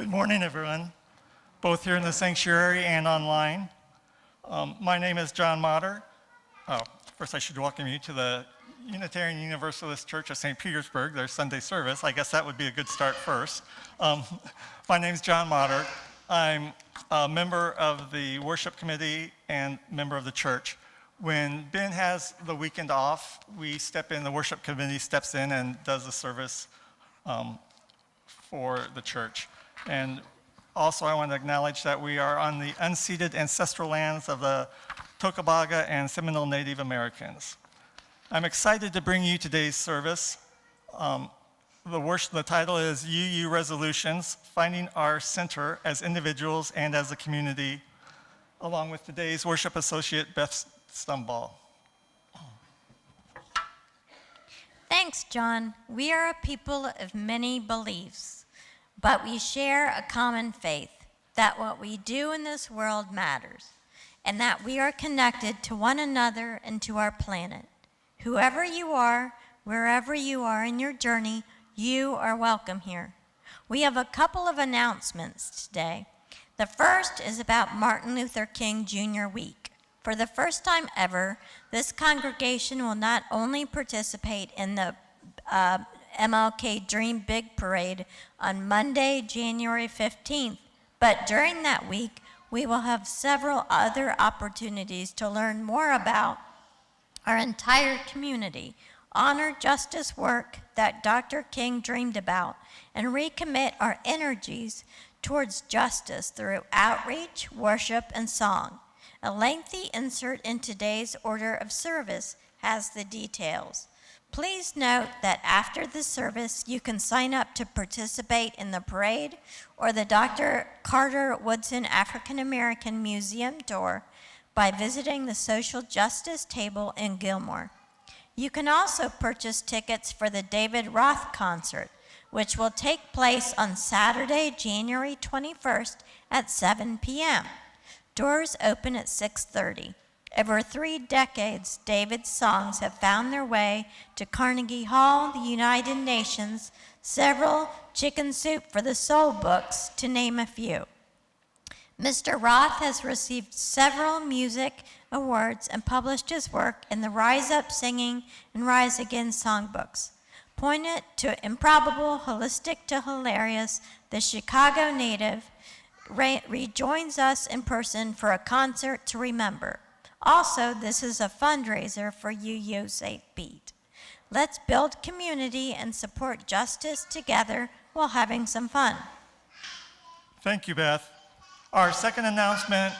Good morning, everyone, both here in the sanctuary and online. My name is John Motter. First, I should welcome you to the Unitarian Universalist Church of St. Petersburg, their Sunday service. I guess that would be a good start first. My name is John Motter. I'm a member of the worship committee and member of the church. When Ben has the weekend off, we step in, the worship committee steps in and does the service for the church. And also I want to acknowledge that we are on the unceded ancestral lands of the Tocobaga and Seminole Native Americans. I'm excited to bring you today's service. The title is UU Resolutions, Finding Our Center as Individuals and as a Community, along with today's worship associate, Beth Stumball. Thanks, John. We are a people of many beliefs, but we share a common faith that what we do in this world matters, and that we are connected to one another and to our planet. Whoever you are, wherever you are in your journey, you are welcome here. We have a couple of announcements today. The first is about Martin Luther King Jr. Week. For the first time ever, this congregation will not only participate in the MLK Dream Big Parade on Monday, January 15th, but during that week, we will have several other opportunities to learn more about our entire community, honor justice work that Dr. King dreamed about, and recommit our energies towards justice through outreach, worship, and song. A lengthy insert in today's order of service has the details. Please note that after the service, you can sign up to participate in the parade or the Dr. Carter Woodson African American Museum tour by visiting the social justice table in Gilmore. You can also purchase tickets for the David Roth concert, which will take place on Saturday, January 21st at 7 p.m. Doors open at 6:30. Over 3 decades, David's songs have found their way to Carnegie Hall, the United Nations, several Chicken Soup for the Soul books, to name a few. Mr. Roth has received several music awards and published his work in the Rise Up Singing and Rise Again songbooks. Pointed to improbable, holistic to hilarious, the Chicago native rejoins us in person for a concert to remember. Also, this is a fundraiser for UU St. Pete. Let's build community and support justice together while having some fun. Thank you, Beth. Our second announcement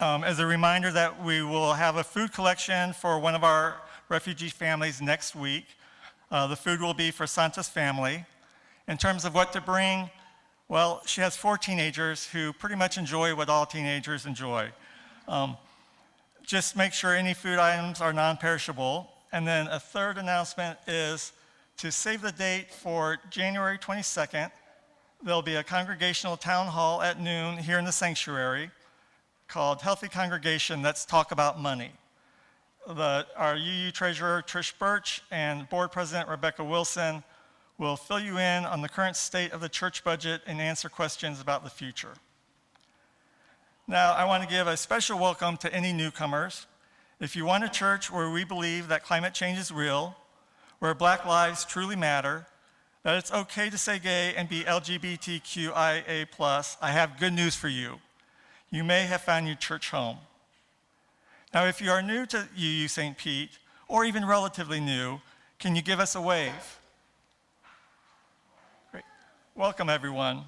is a reminder that we will have a food collection for one of our refugee families next week. The food will be for Santa's family. In terms of what to bring, well, she has 4 teenagers who pretty much enjoy what all teenagers enjoy. Just make sure any food items are non-perishable. And then a third announcement is to save the date for January 22nd. There'll be a congregational town hall at noon here in the sanctuary called Healthy Congregation, Let's Talk About Money. Our UU treasurer, Trish Birch, and board president, Rebecca Wilson, will fill you in on the current state of the church budget and answer questions about the future. Now, I want to give a special welcome to any newcomers. If you want a church where we believe that climate change is real, where Black lives truly matter, that it's okay to say gay and be LGBTQIA+, I have good news for you. You may have found your church home. Now, if you are new to UU St. Pete, or even relatively new, can you give us a wave? Great. Welcome, everyone.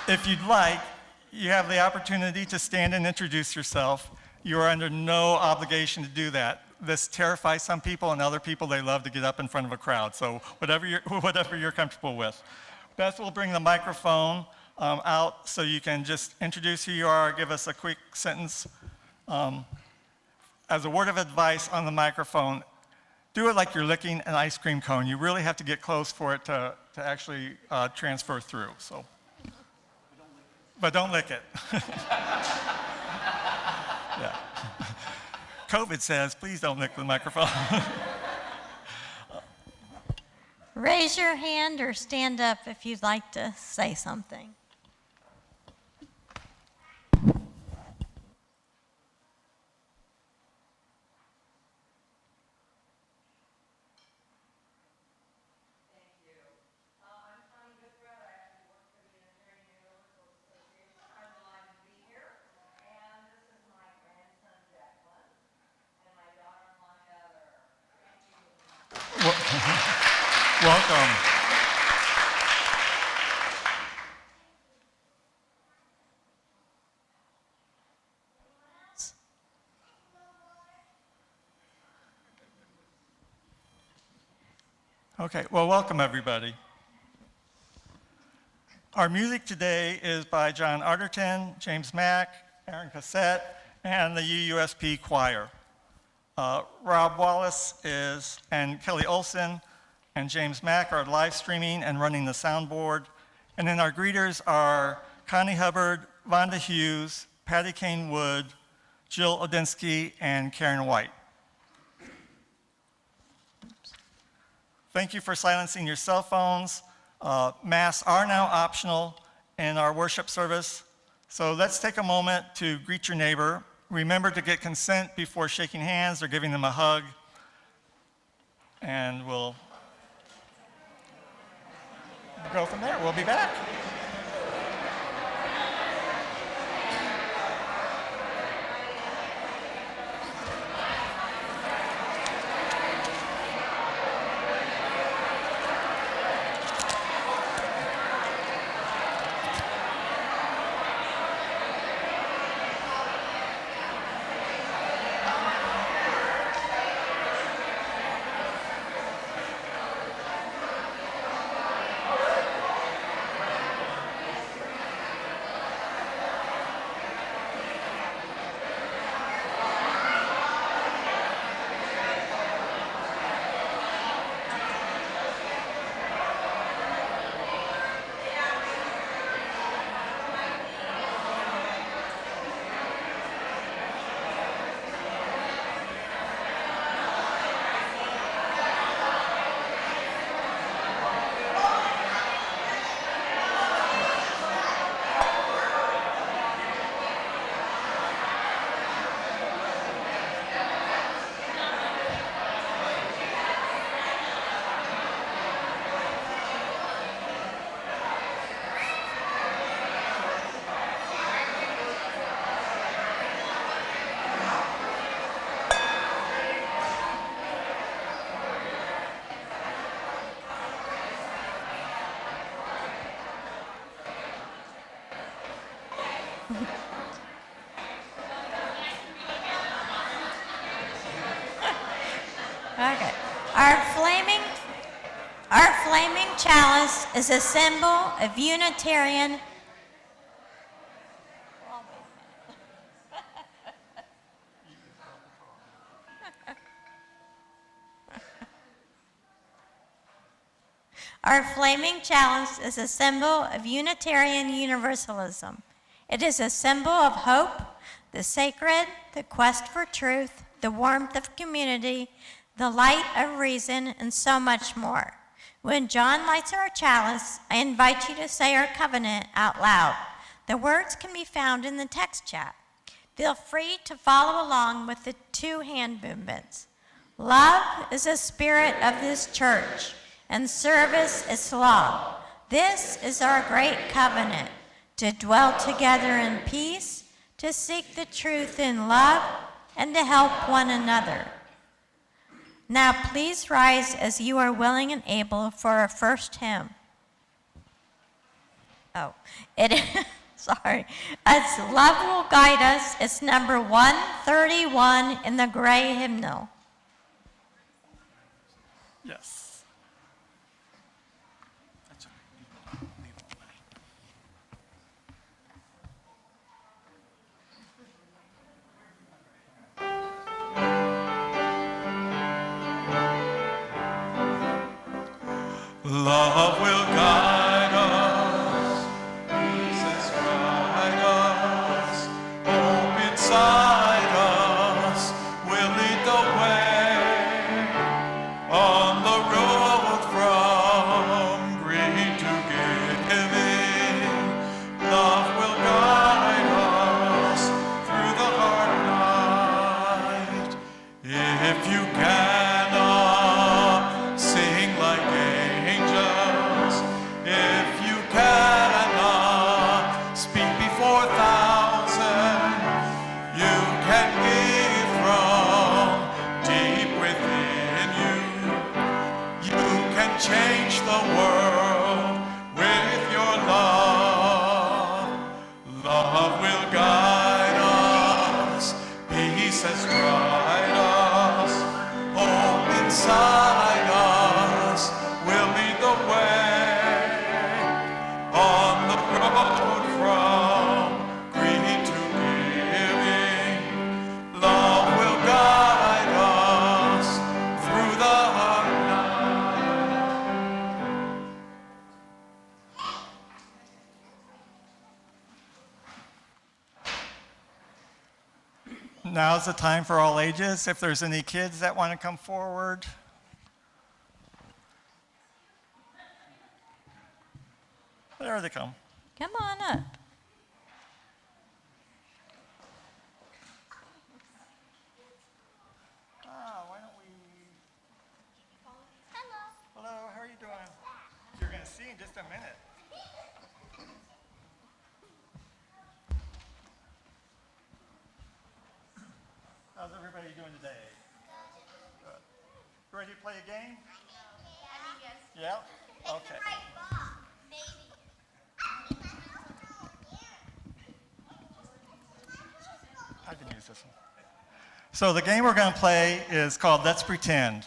If you'd like, you have the opportunity to stand and introduce yourself. You are under no obligation to do that. This terrifies some people, and other people, they love to get up in front of a crowd. So whatever you're comfortable with. Beth will bring the microphone out so you can just introduce who you are, give us a quick sentence. As a word of advice on the microphone, do it like you're licking an ice cream cone. You really have to get close for it to actually transfer through. So. But don't lick it. Yeah. COVID says, please don't lick the microphone. Raise your hand or stand up if you'd like to say something. Welcome. Okay, well, welcome everybody. Our music today is by John Arterton, James Mack, Aaron Cassette, and the UUSP Choir. Rob Wallace and Kelly Olson and James Mack are live streaming and running the soundboard. And then our greeters are Connie Hubbard, Vonda Hughes, Patty Kane Wood, Jill Odinsky, and Karen White. Thank you for silencing your cell phones. Masks are now optional in our worship service. So let's take a moment to greet your neighbor. Remember to get consent before shaking hands or giving them a hug. And we'll go from there. We'll be back. Okay. Our flaming chalice is a symbol of Unitarian. Our flaming chalice is a symbol of Unitarian Universalism. It is a symbol of hope, the sacred, the quest for truth, the warmth of community, the light of reason, and so much more. When John lights our chalice, I invite you to say our covenant out loud. The words can be found in the text chat. Feel free to follow along with the two hand movements. Love is the spirit of this church, and service is law. This is our great covenant, to dwell together in peace, to seek the truth in love, and to help one another. Now please rise as you are willing and able for our first hymn. Sorry. It's Love Will Guide Us. It's number 131 in the gray hymnal. Yes. Love will guide us, Jesus guide us, hope inside us will lead the way on the road. peace has dried us, hope inside us will lead the way on the road from greed to giving. Love will guide us through the Now's the time for all ages. If there's any kids that want to come forward. There they come. Come on up. Why don't we... Hello, how are you doing? You're going to see in just a minute. How's everybody doing today? Good. You ready to play a game? Yeah? Okay. I can use this one. So the game we're going to play is called Let's Pretend.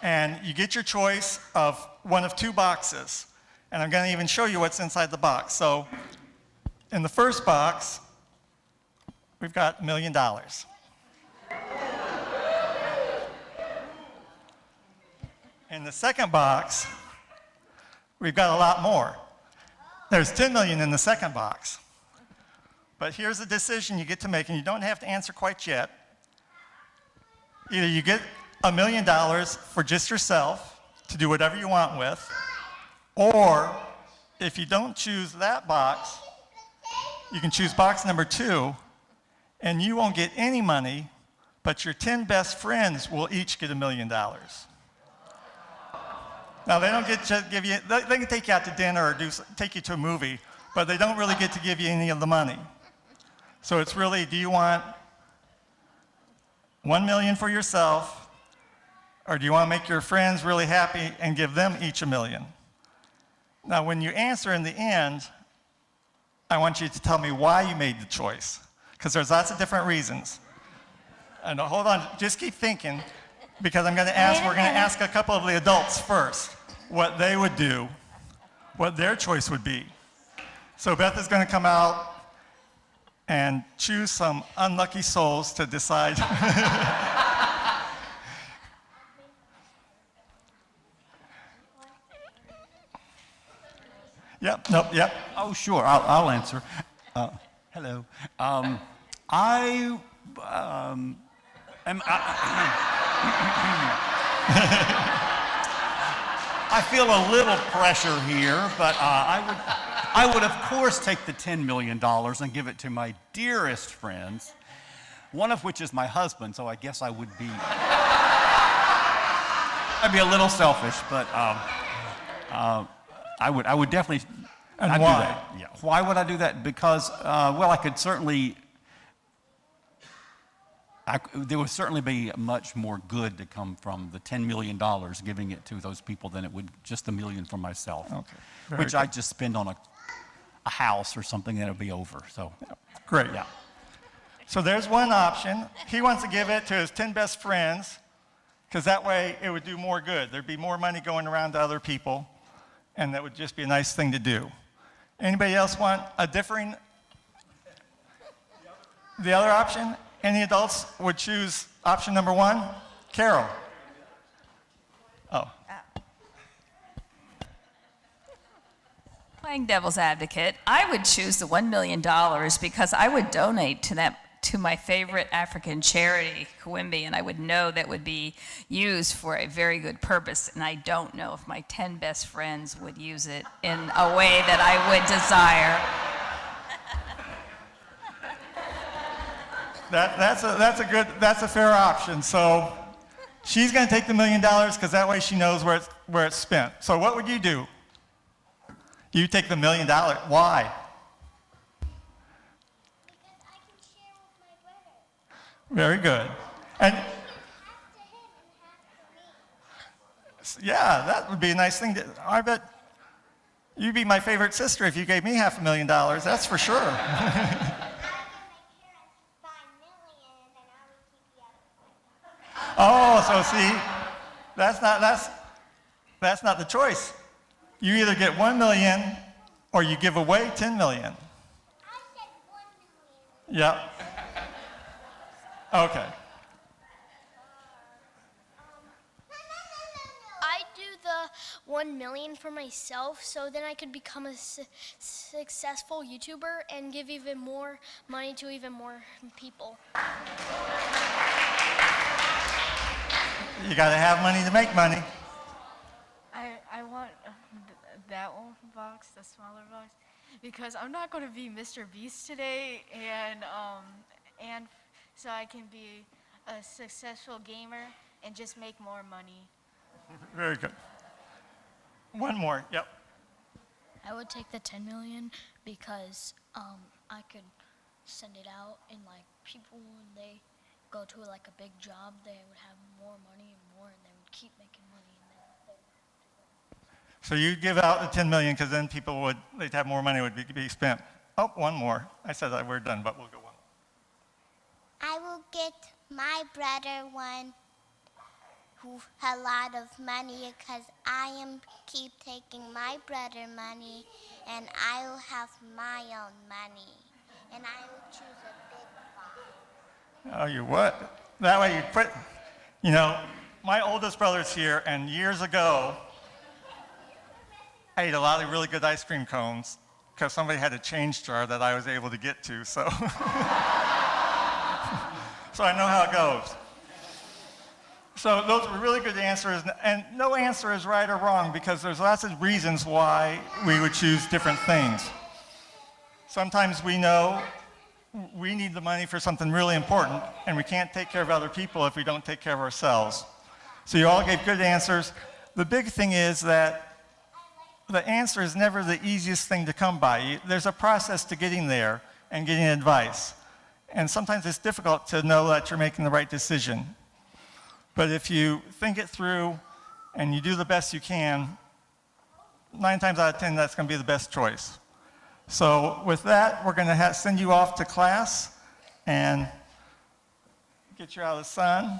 And you get your choice of one of two boxes. And I'm going to even show you what's inside the box. So in the first box, we've got $1 million. In the second box, we've got a lot more. There's 10 million in the second box. But here's the decision you get to make, and you don't have to answer quite yet. Either you get $1 million for just yourself to do whatever you want with, or if you don't choose that box, you can choose box number 2, and you won't get any money, but your 10 best friends will each get $1 million. Now, they don't get to give you, they can take you out to dinner or take you to a movie, but they don't really get to give you any of the money. So it's really, do you want $1 million for yourself, or do you want to make your friends really happy and give them each $1 million? Now, when you answer in the end, I want you to tell me why you made the choice, because there's lots of different reasons. And hold on, just keep thinking, because we're going to ask a couple of the adults first what they would do, what their choice would be. So Beth is going to come out and choose some unlucky souls to decide. Yep, nope, yep. Oh, sure, I'll answer. Hello. I feel a little pressure here, but I would of course take the $10 million and give it to my dearest friends, one of which is my husband, so I guess I'd be a little selfish, but I would definitely. And I'd why? do that. Yeah. Why would I do that? Because, well, I could certainly. There would certainly be much more good to come from the $10 million giving it to those people than it would just $1 million for myself, Okay. which I'd just spend on a house or something that'll be over. So, Great. yeah. So there's one option. He wants to give it to his 10 best friends, because that way it would do more good. There'd be more money going around to other people, and that would just be a nice thing to do. Anybody else want a differing? The other option? Any adults would choose option number 1? Carol. Oh. Playing devil's advocate, I would choose the $1 million because I would donate to my favorite African charity, Kawimbi, and I would know that would be used for a very good purpose, and I don't know if my 10 best friends would use it in a way that I would desire. That's a fair option. So she's going to take the $1 million because that way she knows where it's spent. So what would you do? You take the $1 million. Why? Because I can share with my brother. Very good. And Half to him and half to me. yeah, that would be a nice thing. I bet you'd be my favorite sister if you gave me $500,000. That's for sure. I would give my parents $5 million and then I would keep So see, that's not the choice. You either get 1 million or you give away 10 million. I said 1 million. Yep. Okay. I do the 1 million for myself, so then I could become a successful YouTuber and give even more money to even more people. You got to have money to make money. I want that one box, the smaller box, because I'm not going to be Mr. Beast today, and so I can be a successful gamer and just make more money. Very good. One more. Yep. I would take the 10 million because I could send it out and like people when they go to like a big job, they would have more money and more, and they would keep making money. So you give out the 10 million because then they'd have more money would be spent. Oh, one more. I said that we're done, but we'll go one. I will get my brother one who a lot of money because I am keep taking my brother money and I will have my own money and I will choose a big box. Oh, you what? That way you put, my oldest brother's here, and years ago, I ate a lot of really good ice cream cones because somebody had a change jar that I was able to get to, so. So I know how it goes. So those were really good answers, and no answer is right or wrong because there's lots of reasons why we would choose different things. Sometimes we know we need the money for something really important, and we can't take care of other people if we don't take care of ourselves. So you all gave good answers. The big thing is that the answer is never the easiest thing to come by. There's a process to getting there and getting advice. And sometimes it's difficult to know that you're making the right decision. But if you think it through and you do the best you can, 9 times out of 10, that's going to be the best choice. So with that, we're going to send you off to class and get you out of the sun.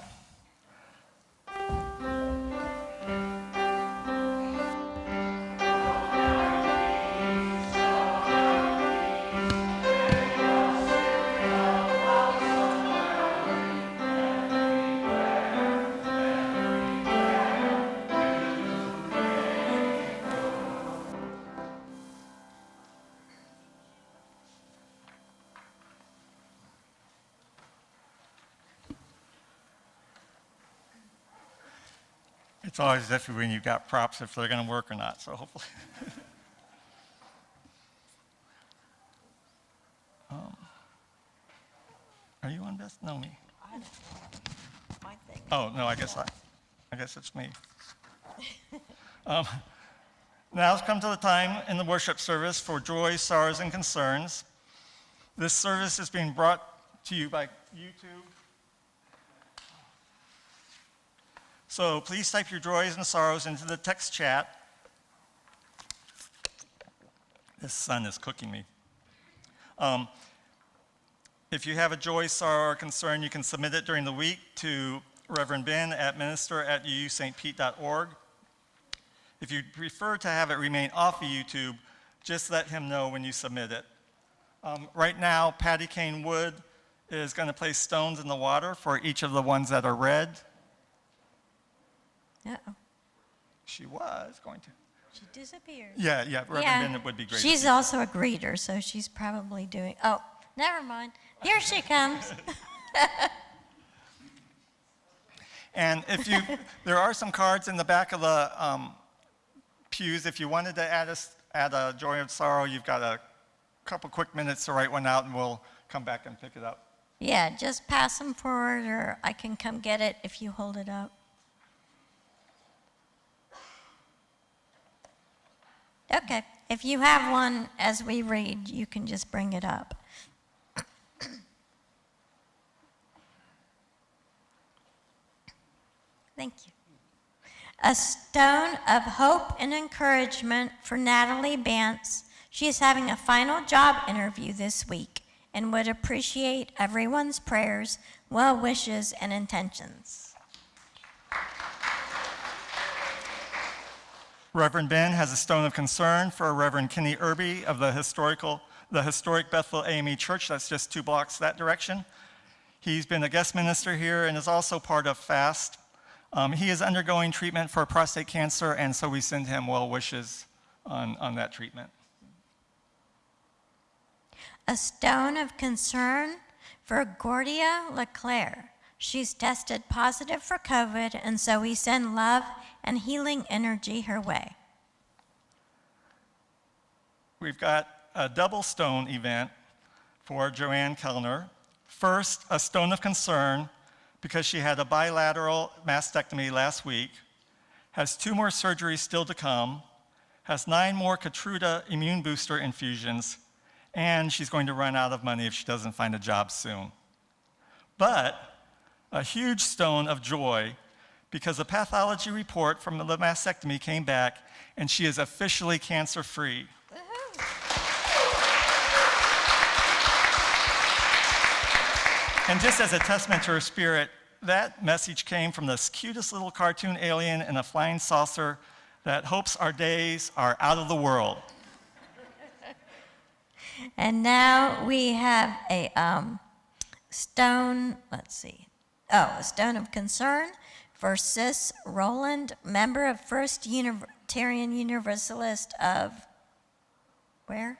It's always iffy when you've got props if they're going to work or not, so hopefully. Are you on Beth? No, me. My thing. Oh, no, I guess it's me. Now's come to the time in the worship service for joys, sorrows, and concerns. This service is being brought to you by YouTube. So please type your joys and sorrows into the text chat. This sun is cooking me. If you have a joy, sorrow, or concern, you can submit it during the week to Reverend Ben at minister@uustpete.org. If you prefer to have it remain off of YouTube, just let him know when you submit it. Right now, Patty Kane Wood is going to place stones in the water for each of the ones that are red. Uh-oh. She was going to. She disappeared. Yeah, Reverend Ben would be great. She's also a greeter, so she's probably doing, oh, never mind. Here she comes. And there are some cards in the back of the pews. If you wanted to add a joy and sorrow, you've got a couple quick minutes to write one out, and we'll come back and pick it up. Yeah, just pass them forward, or I can come get it if you hold it up. Okay, if you have one as we read, you can just bring it up. Thank you. A stone of hope and encouragement for Natalie Bantz. She is having a final job interview this week and would appreciate everyone's prayers, well wishes, and intentions. Reverend Ben has a stone of concern for Reverend Kenny Irby of the historic Bethel AME Church that's just 2 blocks that direction. He's been a guest minister here and is also part of FAST. He is undergoing treatment for prostate cancer, and so we send him well wishes on that treatment. A stone of concern for Gordia LeClaire. She's tested positive for COVID, and so we send love and healing energy her way. We've got a double stone event for Joanne Kellner. First, a stone of concern because she had a bilateral mastectomy last week, has 2 more surgeries still to come, has 9 more Keytruda immune booster infusions, and she's going to run out of money if she doesn't find a job soon. But a huge stone of joy because a pathology report from the mastectomy came back and she is officially cancer-free. And just as a testament to her spirit, that message came from this cutest little cartoon alien in a flying saucer that hopes our days are out of the world. And now we have a stone, a stone of concern for Sis Roland, member of First Unitarian Universalist of, where?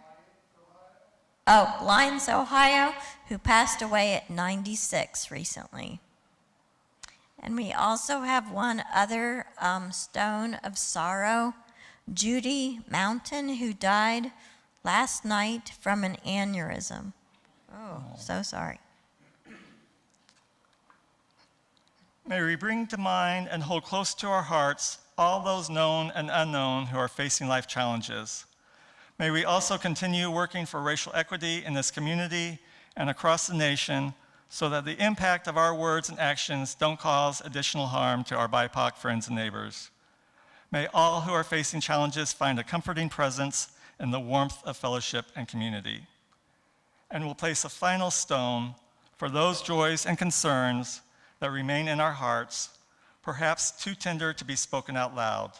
Oh, Lyons, Ohio, who passed away at 96 recently. And we also have one other stone of sorrow, Judy Mountain, who died last night from an aneurysm. Oh, so sorry. May we bring to mind and hold close to our hearts all those known and unknown who are facing life challenges. May we also continue working for racial equity in this community and across the nation so that the impact of our words and actions don't cause additional harm to our BIPOC friends and neighbors. May all who are facing challenges find a comforting presence in the warmth of fellowship and community. And we'll place a final stone for those joys and concerns that remain in our hearts, perhaps too tender to be spoken out loud.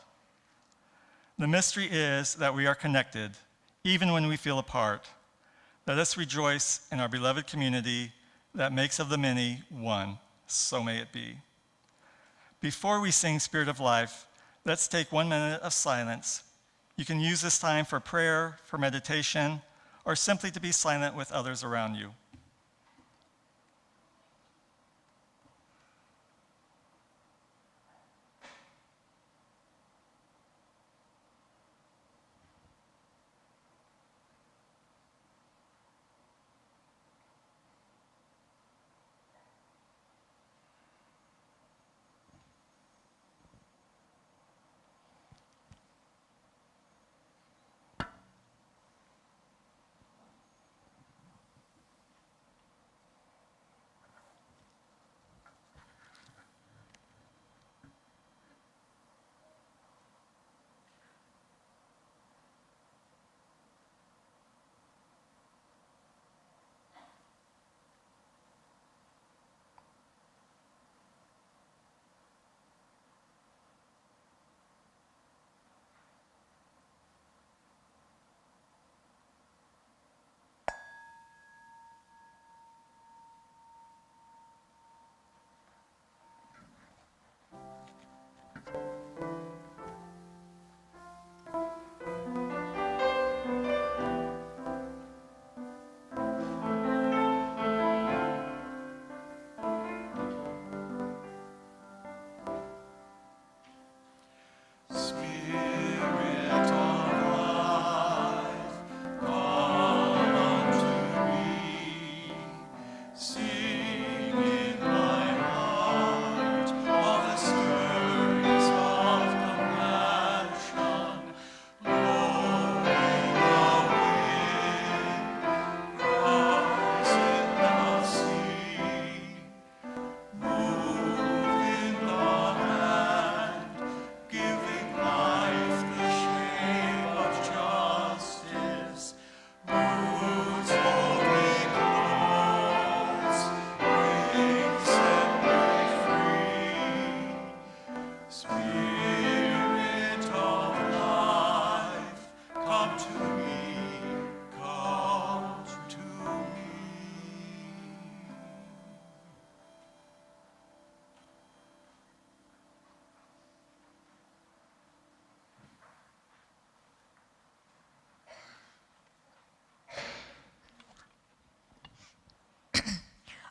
The mystery is that we are connected, even when we feel apart. Let us rejoice in our beloved community that makes of the many one. So may it be. Before we sing Spirit of Life, let's take 1 minute of silence. You can use this time for prayer, for meditation, or simply to be silent with others around you.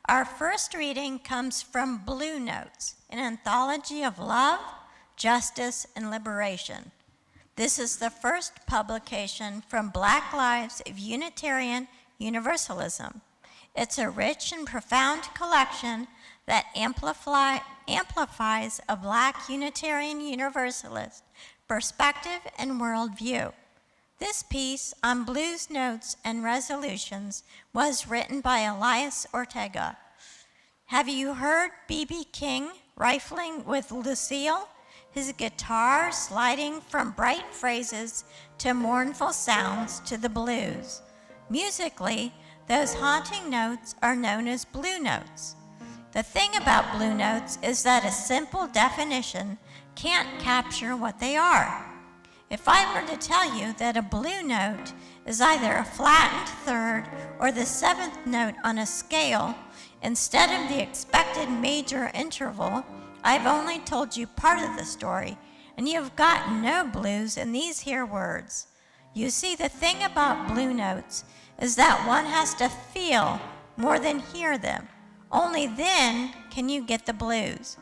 Our first reading comes from Blue Notes, an anthology of love, justice, and liberation. This is the first publication from Black Lives of Unitarian Universalism. It's a rich and profound collection that amplifies a Black Unitarian Universalist perspective and worldview. This piece on Blues Notes and Resolutions was written by Elias Ortega. Have you heard B.B. King rifling with Lucille? His guitar sliding from bright phrases to mournful sounds to the blues. Musically, those haunting notes are known as blue notes. The thing about blue notes is that a simple definition can't capture what they are. If I were to tell you that a blue note is either a flattened third or the seventh note on a scale instead of the expected major interval, I've only told you part of the story, and you've got no blues in these here words. You see, the thing about blue notes is that one has to feel more than hear them. Only then can you get the blues.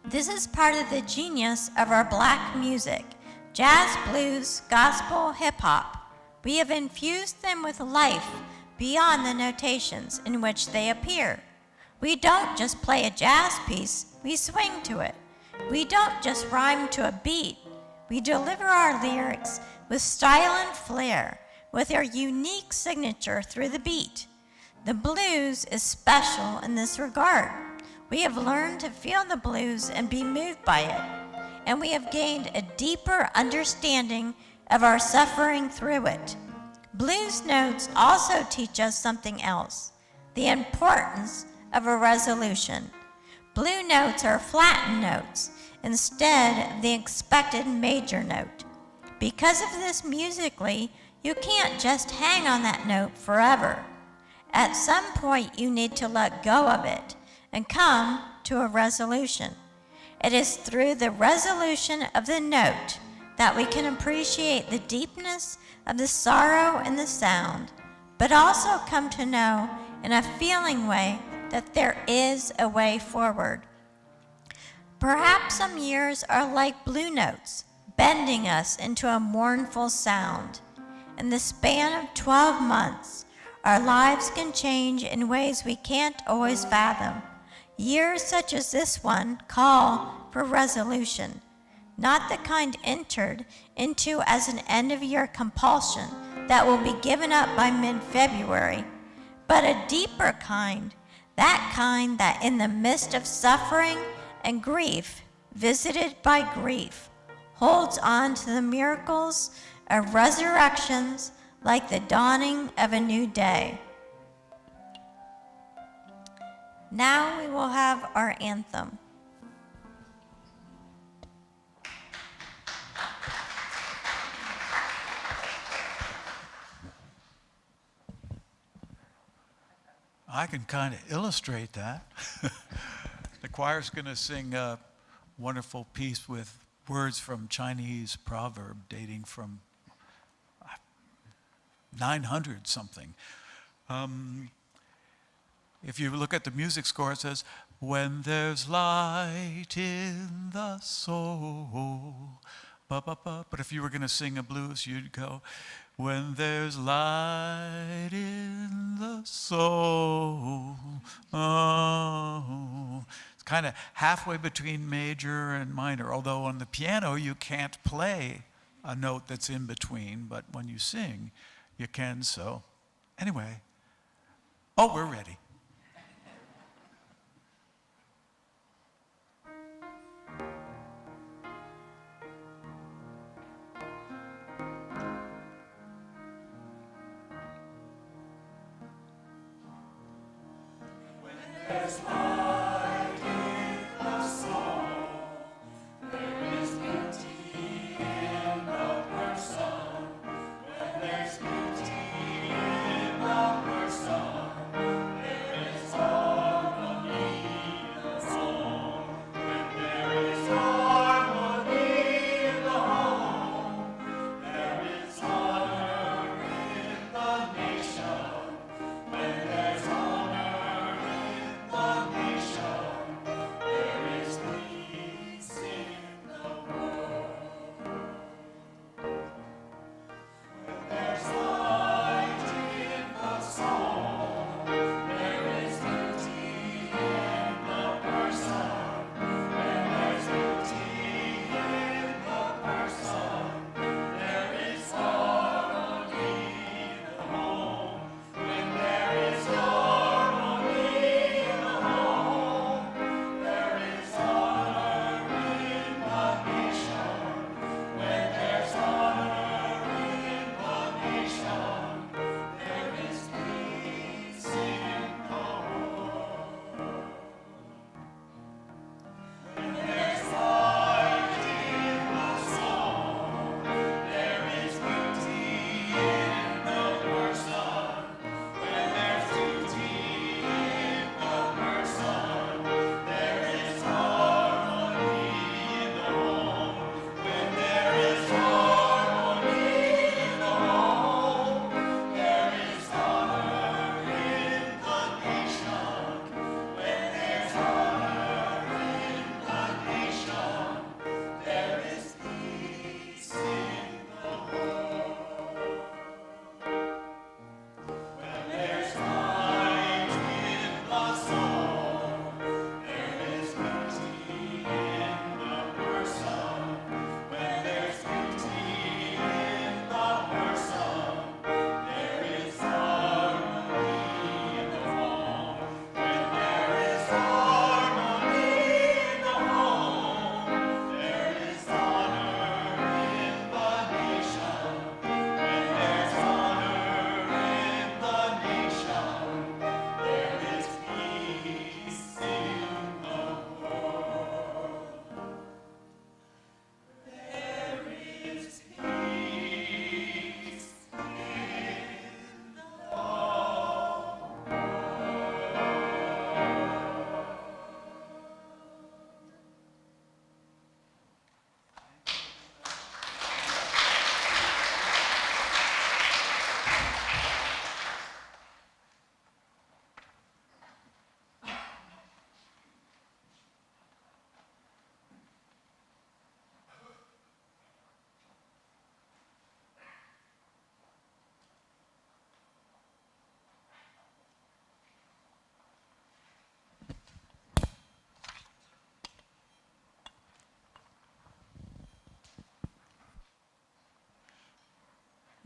This is part of the genius of our Black music. Jazz, blues, gospel, hip-hop. We have infused them with life beyond the notations in which they appear. We don't just play a jazz piece, we swing to it. We don't just rhyme to a beat. We deliver our lyrics with style and flair, with our unique signature through the beat. The blues is special in this regard. We have learned to feel the blues and be moved by it. And we have gained a deeper understanding of our suffering through it. Blues notes also teach us something else, the importance of a resolution. Blue notes are flattened notes instead of the expected major note. Because of this, musically, you can't just hang on that note forever. At some point, you need to let go of it and come to a resolution. It is through the resolution of the note that we can appreciate the deepness of the sorrow in the sound, but also come to know in a feeling way that there is a way forward. Perhaps some years are like blue notes, bending us into a mournful sound. In the span of 12 months, our lives can change in ways we can't always fathom. Years such as this one call for resolution, not the kind entered into as an end-of-year compulsion that will be given up by mid-February, but a deeper kind, that kind that in the midst of suffering and grief, visited by grief, holds on to the miracles of resurrections like the dawning of a new day. Now we will have our anthem. I can kind of illustrate that. The choir's going to sing a wonderful piece with words from Chinese proverb dating from 900 something. If you look at the music score, it says, "When there's light in the soul." Ba, ba, ba. But if you were going to sing a blues, you'd go, "When there's light in the soul." Oh. It's kind of halfway between major and minor, although on the piano you can't play a note that's in between, but when you sing, you can. So anyway, we're ready. There's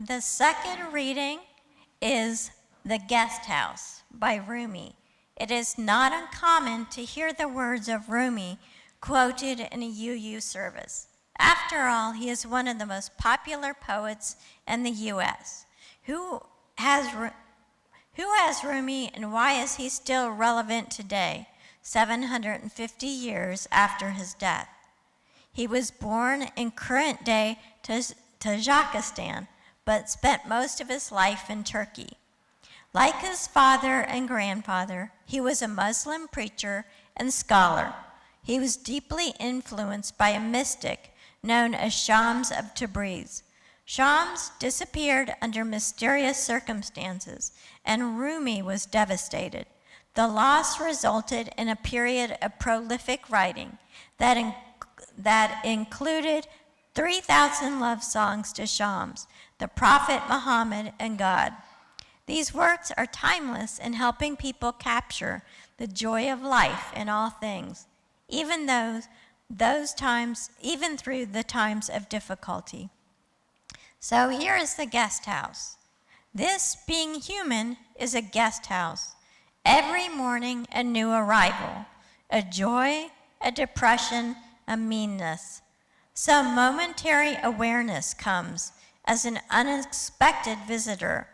The second reading is The Guest House by Rumi. It is not uncommon to hear the words of Rumi quoted in a UU service. After all, he is one of the most popular poets in the U.S. Who has Rumi, and why is he still relevant today, 750 years after his death? He was born in current-day Tajikistan, but spent most of his life in Turkey. Like his father and grandfather, he was a Muslim preacher and scholar. He was deeply influenced by a mystic known as Shams of Tabriz. Shams disappeared under mysterious circumstances, and Rumi was devastated. The loss resulted in a period of prolific writing that included 3,000 love songs to Shams, the Prophet Muhammad, and God. These works are timeless in helping people capture the joy of life in all things, even through the times of difficulty. So here is the guest house. This, being human, is a guest house. Every morning a new arrival, a joy, a depression, a meanness. Some momentary awareness comes as an unexpected visitor.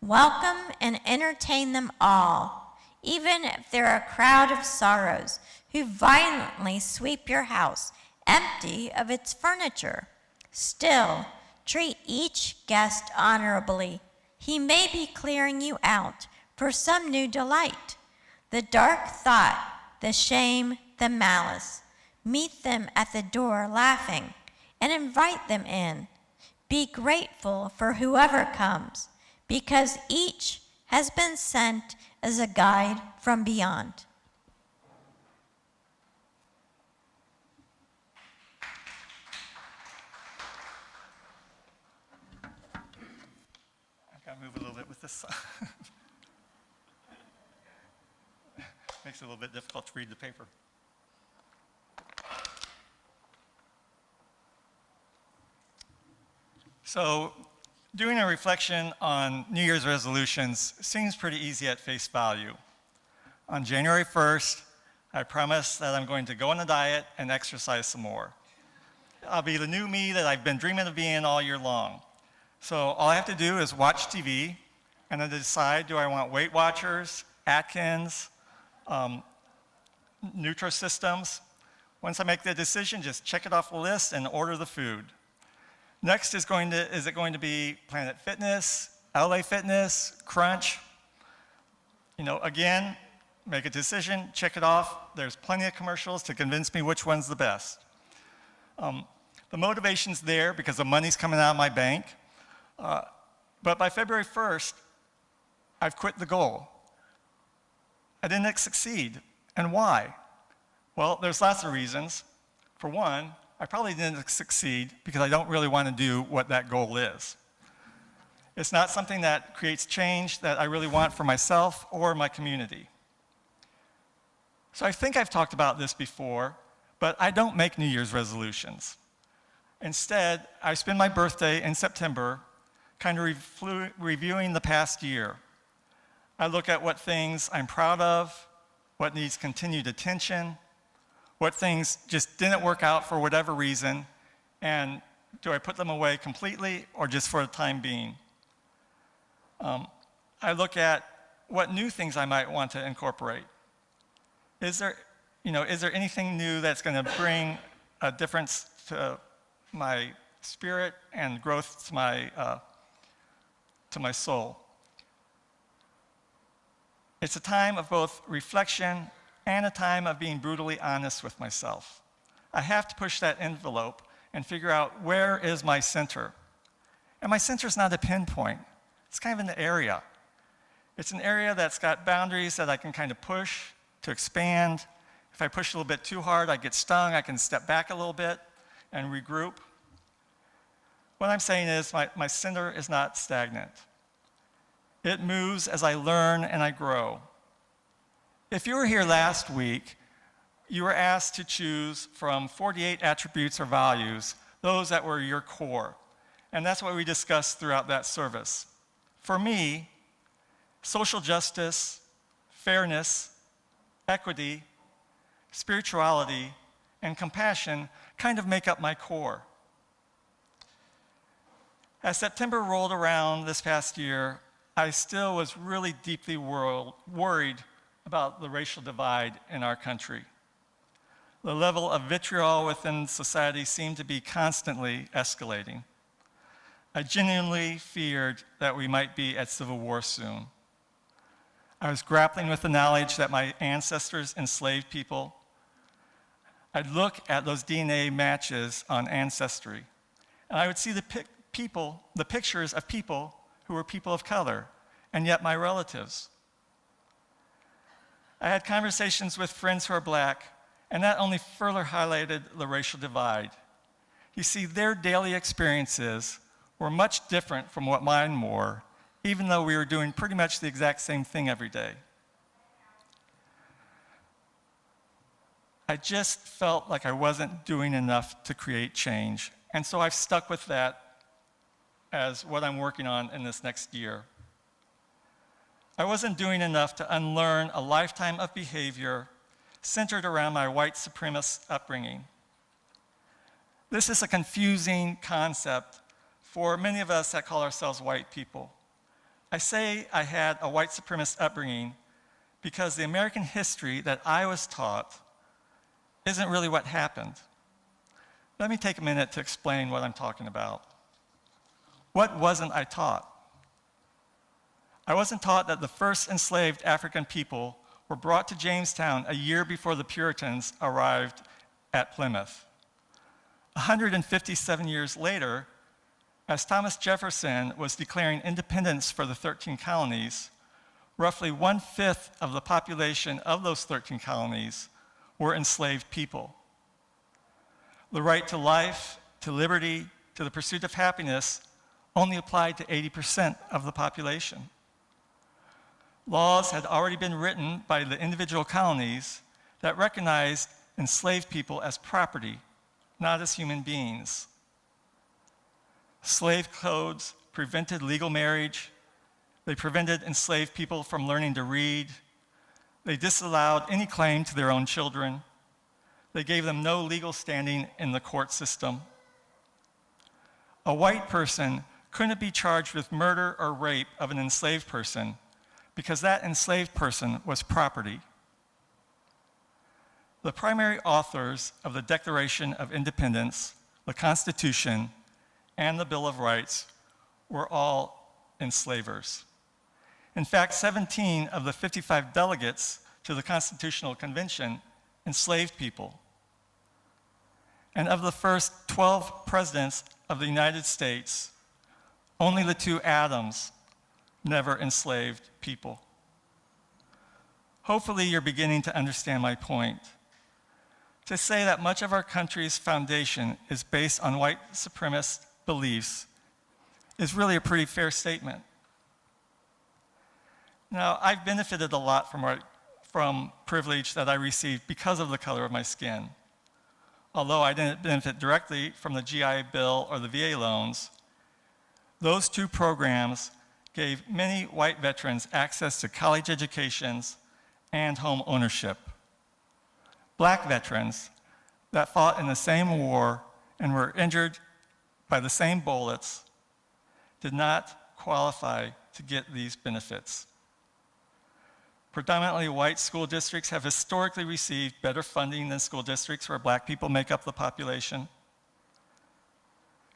Welcome and entertain them all, even if they're a crowd of sorrows who violently sweep your house empty of its furniture. Still, treat each guest honorably. He may be clearing you out for some new delight. The dark thought, the shame, the malice. Meet them at the door laughing and invite them in. Be grateful for whoever comes, because each has been sent as a guide from beyond. I've got to move a little bit with this. Makes it a little bit difficult to read the paper. So, doing a reflection on New Year's resolutions seems pretty easy at face value. On January 1st, I promise that I'm going to go on a diet and exercise some more. I'll be the new me that I've been dreaming of being all year long. So all I have to do is watch TV and then decide, do I want Weight Watchers, Atkins, Nutrisystems? Once I make the decision, just check it off the list and order the food. Next is it going to be Planet Fitness, LA Fitness, Crunch? Again, make a decision, check it off. There's plenty of commercials to convince me which one's the best. The motivation's there because the money's coming out of my bank. But by February 1st, I've quit the goal. I didn't succeed. And why? Well, there's lots of reasons. For one, I probably didn't succeed because I don't really want to do what that goal is. It's not something that creates change that I really want for myself or my community. So I think I've talked about this before, but I don't make New Year's resolutions. Instead, I spend my birthday in September kind of reviewing the past year. I look at what things I'm proud of, what needs continued attention, what things just didn't work out for whatever reason, and do I put them away completely or just for the time being? I look at what new things I might want to incorporate. Is there anything new that's going to bring a difference to my spirit and growth to my soul? It's a time of both reflection and a time of being brutally honest with myself. I have to push that envelope and figure out where is my center. And my center is not a pinpoint. It's kind of an area. It's an area that's got boundaries that I can kind of push to expand. If I push a little bit too hard, I get stung. I can step back a little bit and regroup. What I'm saying is my center is not stagnant. It moves as I learn and I grow. If you were here last week, you were asked to choose from 48 attributes or values, those that were your core. And that's what we discussed throughout that service. For me, social justice, fairness, equity, spirituality, and compassion kind of make up my core. As September rolled around this past year, I still was really deeply worried about the racial divide in our country. The level of vitriol within society seemed to be constantly escalating. I genuinely feared that we might be at civil war soon. I was grappling with the knowledge that my ancestors enslaved people. I'd look at those DNA matches on Ancestry, and I would see the pictures of people who were people of color, and yet my relatives. I had conversations with friends who are black, and that only further highlighted the racial divide. You see, their daily experiences were much different from what mine were, even though we were doing pretty much the exact same thing every day. I just felt like I wasn't doing enough to create change, and so I've stuck with that as what I'm working on in this next year. I wasn't doing enough to unlearn a lifetime of behavior centered around my white supremacist upbringing. This is a confusing concept for many of us that call ourselves white people. I say I had a white supremacist upbringing because the American history that I was taught isn't really what happened. Let me take a minute to explain what I'm talking about. What wasn't I taught? I wasn't taught that the first enslaved African people were brought to Jamestown a year before the Puritans arrived at Plymouth. 157 years later, as Thomas Jefferson was declaring independence for the 13 colonies, roughly 1/5 of the population of those 13 colonies were enslaved people. The right to life, to liberty, to the pursuit of happiness only applied to 80% of the population. Laws had already been written by the individual colonies that recognized enslaved people as property, not as human beings. Slave codes prevented legal marriage. They prevented enslaved people from learning to read. They disallowed any claim to their own children. They gave them no legal standing in the court system. A white person couldn't be charged with murder or rape of an enslaved person because that enslaved person was property. The primary authors of the Declaration of Independence, the Constitution, and the Bill of Rights were all enslavers. In fact, 17 of the 55 delegates to the Constitutional Convention enslaved people. And of the first 12 presidents of the United States, only the 2 Adams never enslaved people. Hopefully you're beginning to understand my point. To say that much of our country's foundation is based on white supremacist beliefs is really a pretty fair statement. Now, I've benefited a lot from privilege that I received because of the color of my skin. Although I didn't benefit directly from the GI Bill or the VA loans, those 2 programs gave many white veterans access to college educations and home ownership. Black veterans that fought in the same war and were injured by the same bullets did not qualify to get these benefits. Predominantly white school districts have historically received better funding than school districts where black people make up the population.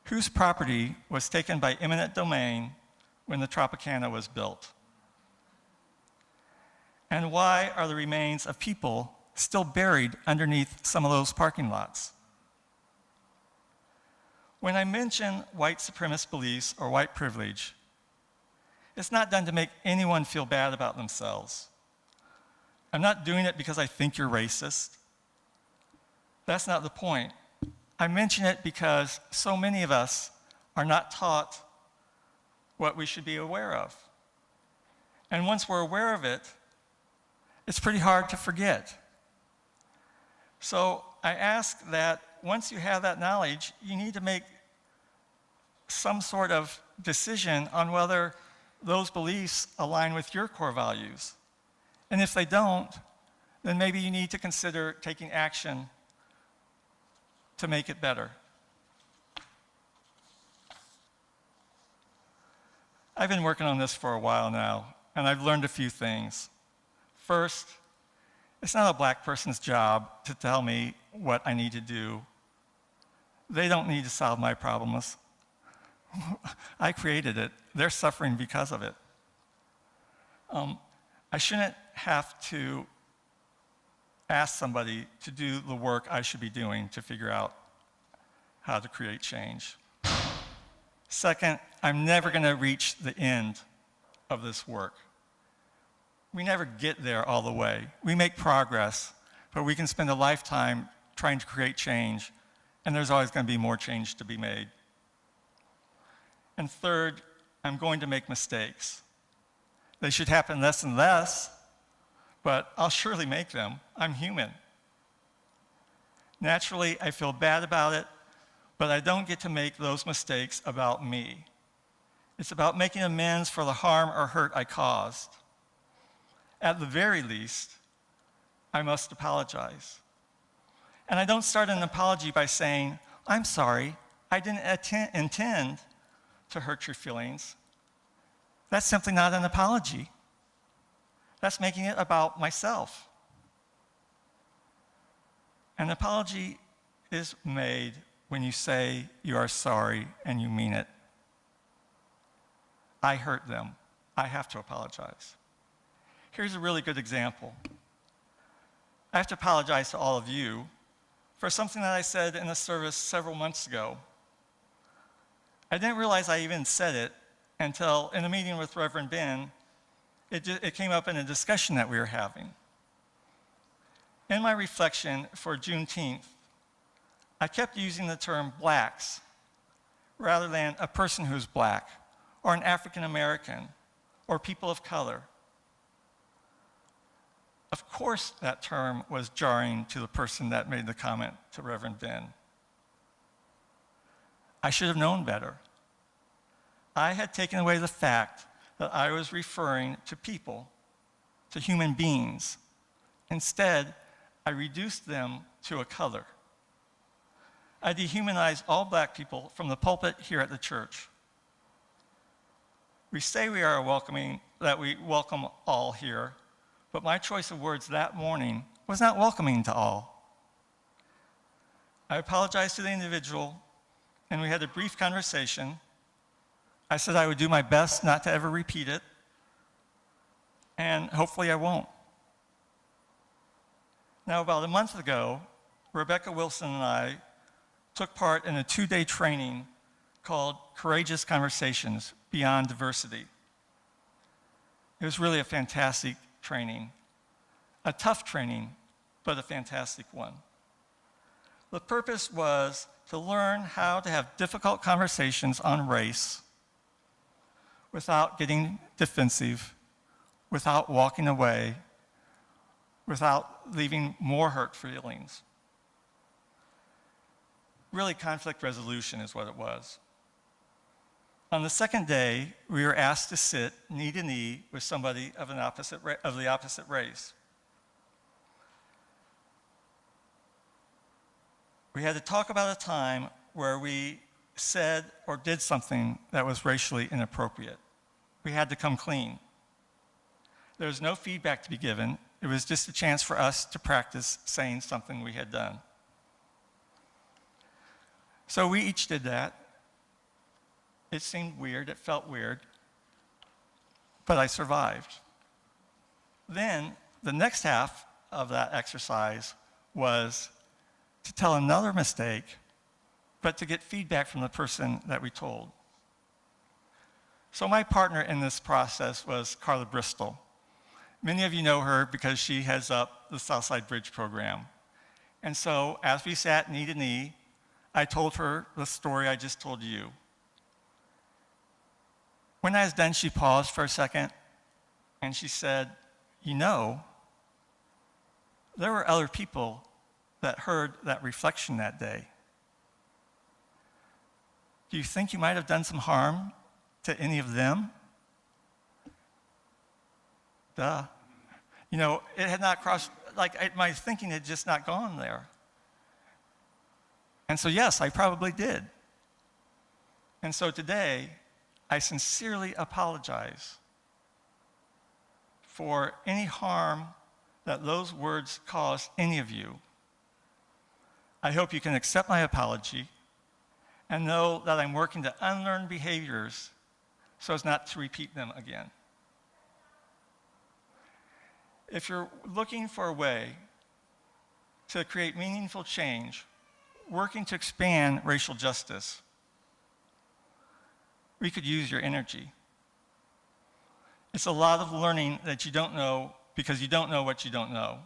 Whose property was taken by eminent domain when the Tropicana was built? And why are the remains of people still buried underneath some of those parking lots? When I mention white supremacist beliefs or white privilege, it's not done to make anyone feel bad about themselves. I'm not doing it because I think you're racist. That's not the point. I mention it because so many of us are not taught what we should be aware of. And once we're aware of it, it's pretty hard to forget. So I ask that once you have that knowledge, you need to make some sort of decision on whether those beliefs align with your core values. And if they don't, then maybe you need to consider taking action to make it better. I've been working on this for a while now, and I've learned a few things. First, it's not a black person's job to tell me what I need to do. They don't need to solve my problems. I created it. They're suffering because of it. I shouldn't have to ask somebody to do the work I should be doing to figure out how to create change. Second, I'm never going to reach the end of this work. We never get there all the way. We make progress, but we can spend a lifetime trying to create change, and there's always going to be more change to be made. And third, I'm going to make mistakes. They should happen less and less, but I'll surely make them. I'm human. Naturally, I feel bad about it, but I don't get to make those mistakes about me. It's about making amends for the harm or hurt I caused. At the very least, I must apologize. And I don't start an apology by saying, I'm sorry, I didn't intend to hurt your feelings. That's simply not an apology. That's making it about myself. An apology is made when you say you are sorry and you mean it. I hurt them. I have to apologize. Here's a really good example. I have to apologize to all of you for something that I said in a service several months ago. I didn't realize I even said it until in a meeting with Reverend Ben, it came up in a discussion that we were having. In my reflection for Juneteenth, I kept using the term blacks rather than a person who's black or an African American or people of color. Of course, that term was jarring to the person that made the comment to Reverend Ben. I should have known better. I had taken away the fact that I was referring to people, to human beings. Instead, I reduced them to a color. I dehumanized all black people from the pulpit here at the church. We say we are welcoming, that we welcome all here, but my choice of words that morning was not welcoming to all. I apologized to the individual, and we had a brief conversation. I said I would do my best not to ever repeat it, and hopefully I won't. Now, about a month ago, Rebecca Wilson and I took part in a 2-day training called Courageous Conversations Beyond Diversity. It was really a fantastic training, a tough training, but a fantastic one. The purpose was to learn how to have difficult conversations on race without getting defensive, without walking away, without leaving more hurt feelings. Really, conflict resolution is what it was. On the second day, we were asked to sit knee to knee with somebody of the opposite race. We had to talk about a time where we said or did something that was racially inappropriate. We had to come clean. There was no feedback to be given. It was just a chance for us to practice saying something we had done. So we each did that. It seemed weird, it felt weird, but I survived. Then, the next half of that exercise was to tell another mistake, but to get feedback from the person that we told. So my partner in this process was Carla Bristol. Many of you know her because she heads up the Southside Bridge program. And so, as we sat knee to knee, I told her the story I just told you. When I was done, she paused for a second, and she said, you know, there were other people that heard that reflection that day. Do you think you might have done some harm to any of them? Duh. You know, it had not crossed, my thinking had just not gone there. And so, yes, I probably did. And so today, I sincerely apologize for any harm that those words caused any of you. I hope you can accept my apology and know that I'm working to unlearn behaviors so as not to repeat them again. If you're looking for a way to create meaningful change, working to expand racial justice, we could use your energy. It's a lot of learning that you don't know because you don't know what you don't know.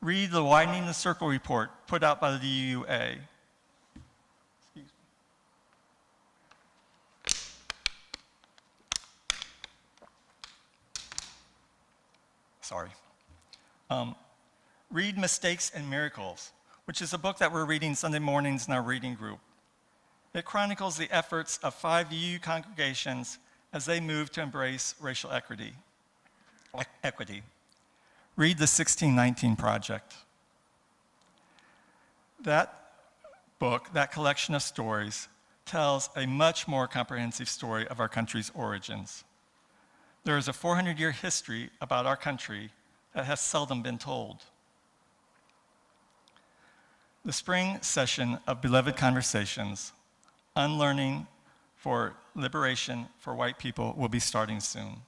Read the Widening the Circle report put out by the DUA. Excuse me. Sorry. Read Mistakes and Miracles, which is a book that we're reading Sunday mornings in our reading group. It chronicles the efforts of 5 UU congregations as they move to embrace racial equity. Read the 1619 Project. That book, that collection of stories, tells a much more comprehensive story of our country's origins. There is a 400-year history about our country that has seldom been told. The spring session of Beloved Conversations, Unlearning for Liberation for White People, will be starting soon.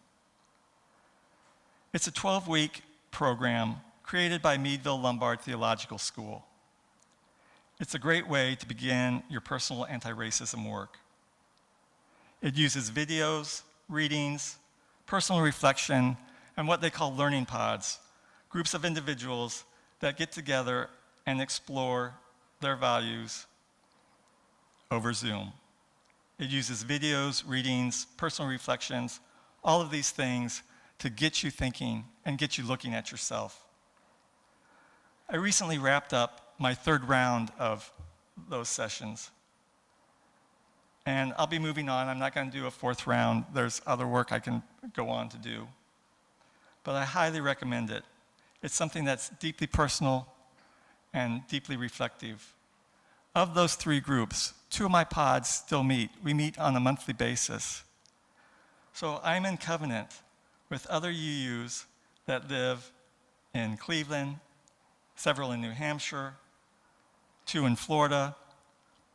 It's a 12-week program created by Meadville Lombard Theological School. It's a great way to begin your personal anti-racism work. It uses videos, readings, personal reflection, and what they call learning pods, groups of individuals that get together and explore their values over Zoom. It uses videos, readings, personal reflections, all of these things to get you thinking and get you looking at yourself. I recently wrapped up my 3rd round of those sessions. And I'll be moving on. I'm not going to do a 4th round. There's other work I can go on to do. But I highly recommend it. It's something that's deeply personal and deeply reflective. Of those 3 groups, 2 of my pods still meet. We meet on a monthly basis. So I'm in covenant with other UUs that live in Cleveland, several in New Hampshire, 2 in Florida,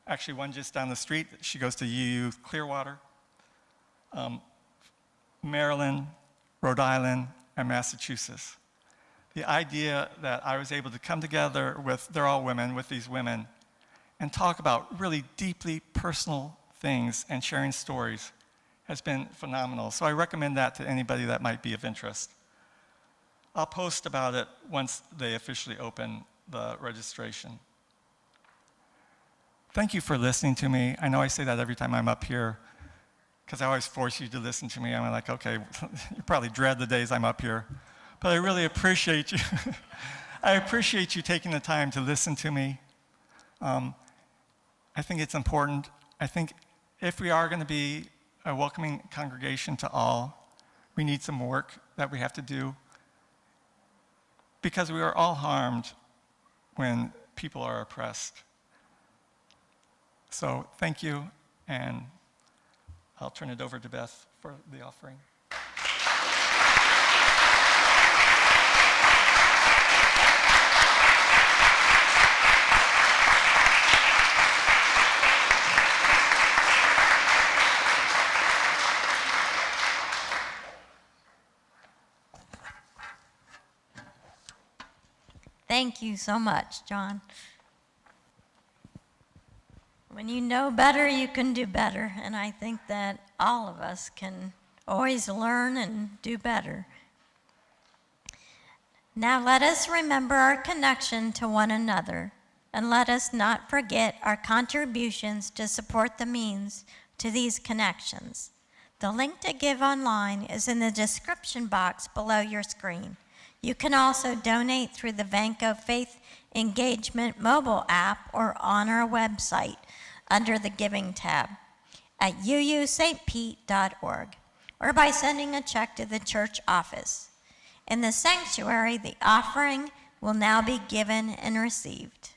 actually one just down the street. She goes to UU Clearwater, Maryland, Rhode Island, and Massachusetts. The idea that I was able to come together with, they're all women, with these women, and talk about really deeply personal things and sharing stories has been phenomenal. So I recommend that to anybody that might be of interest. I'll post about it once they officially open the registration. Thank you for listening to me. I know I say that every time I'm up here because I always force you to listen to me. I'm like, okay, you probably dread the days I'm up here. But I really appreciate you. I appreciate you taking the time to listen to me. I think it's important. I think if we are going to be a welcoming congregation to all, we need some work that we have to do because we are all harmed when people are oppressed. So thank you, and I'll turn it over to Beth for the offering. Thank you so much, John. When you know better, you can do better. And I think that all of us can always learn and do better. Now let us remember our connection to one another, and let us not forget our contributions to support the means to these connections. The link to give online is in the description box below your screen. You can also donate through the Vanco Faith Engagement mobile app or on our website. under the Giving tab at uustpete.org or by sending a check to the church office. In the sanctuary, the offering will now be given and received.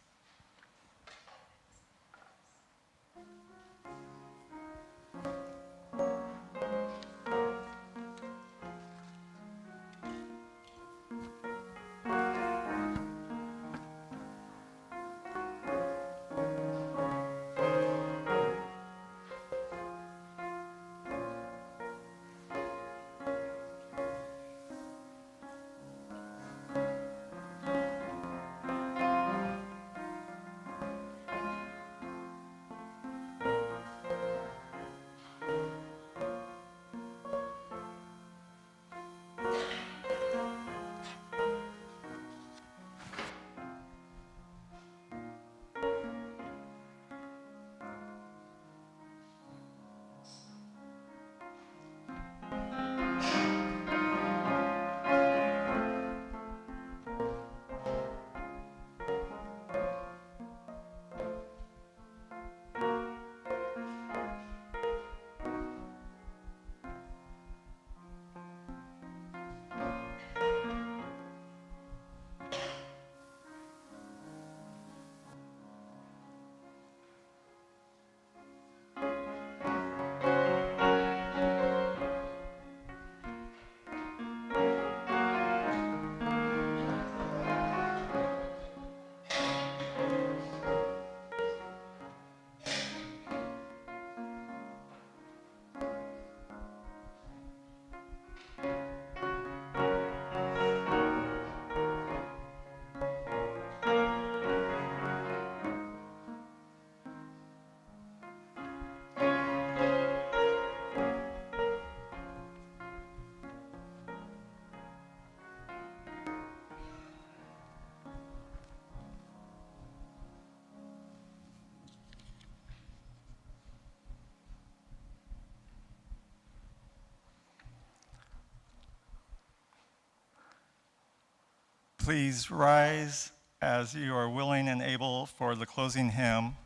Please rise as you are willing and able for the closing hymn,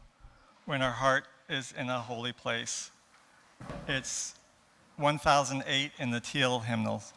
When Our Heart is in a Holy Place. It's 1008 in the Teal hymnals.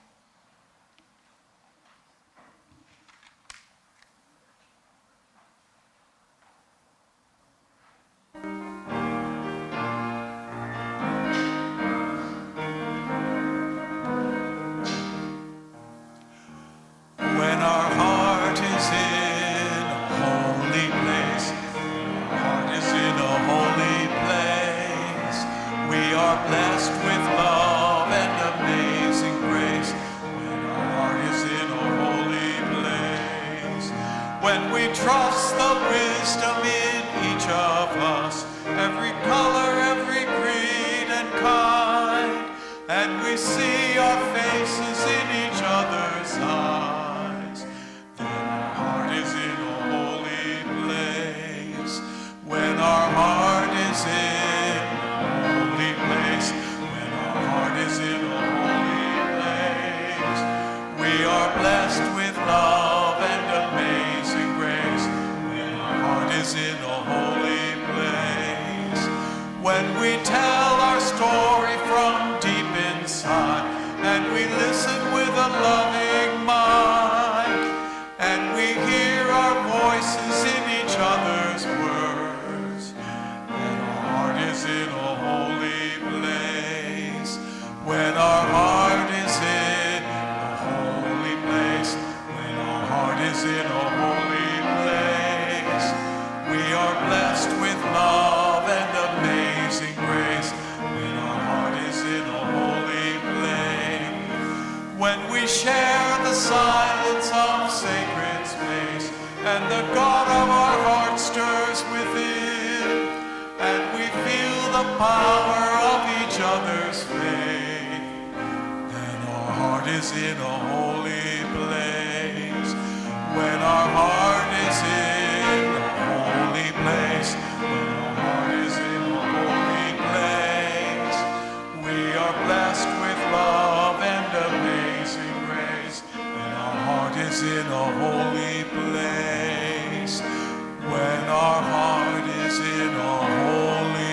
When our heart is in a holy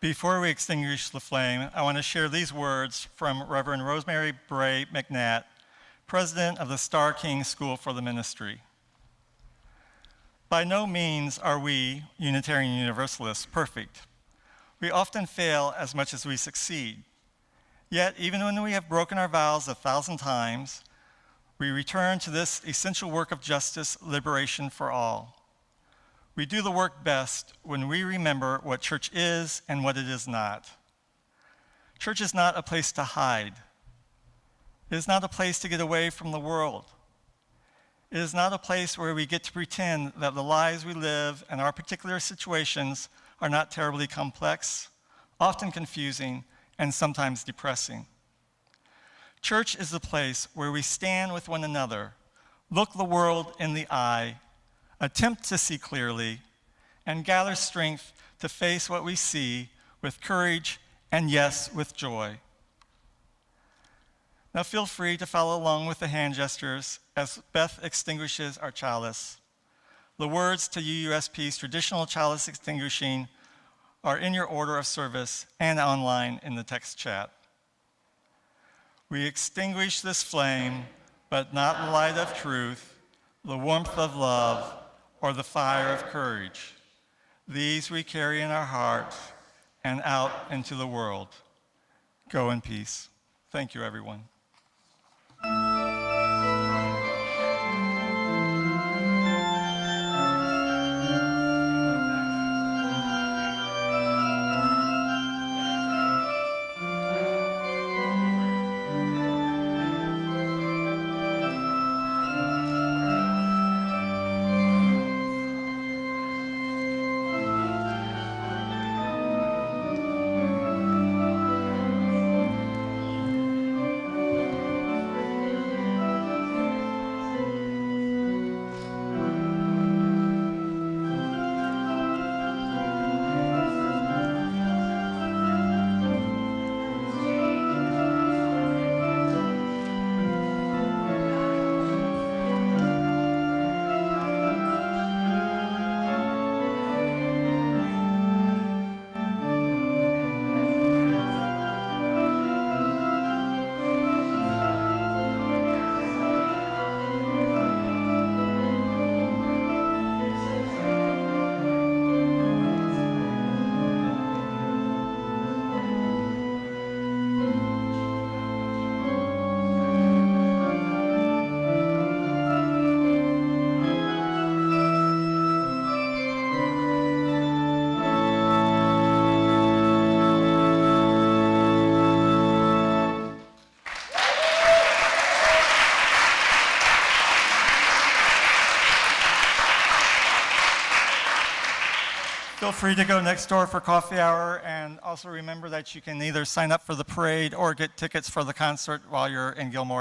Before we extinguish the flame, I want to share these words from Reverend Rosemary Bray McNatt, president of the Star King School for the Ministry. By no means are we, Unitarian Universalists, perfect. We often fail as much as we succeed. Yet, even when we have broken our vows 1,000 times, we return to this essential work of justice, liberation for all. We do the work best when we remember what church is and what it is not. Church is not a place to hide. It is not a place to get away from the world. It is not a place where we get to pretend that the lives we live and our particular situations are not terribly complex, often confusing, and sometimes depressing. Church is the place where we stand with one another, look the world in the eye, attempt to see clearly, and gather strength to face what we see with courage and, yes, with joy. Now feel free to follow along with the hand gestures as Beth extinguishes our chalice. The words to UUSP's traditional chalice extinguishing are in your order of service and online in the text chat. We extinguish this flame, but not the light of truth, the warmth of love, or the fire of courage. These we carry in our hearts and out into the world. Go in peace. Thank you, everyone. Feel free to go next door for coffee hour, and also remember that you can either sign up for the parade or get tickets for the concert while you're in Gilmore as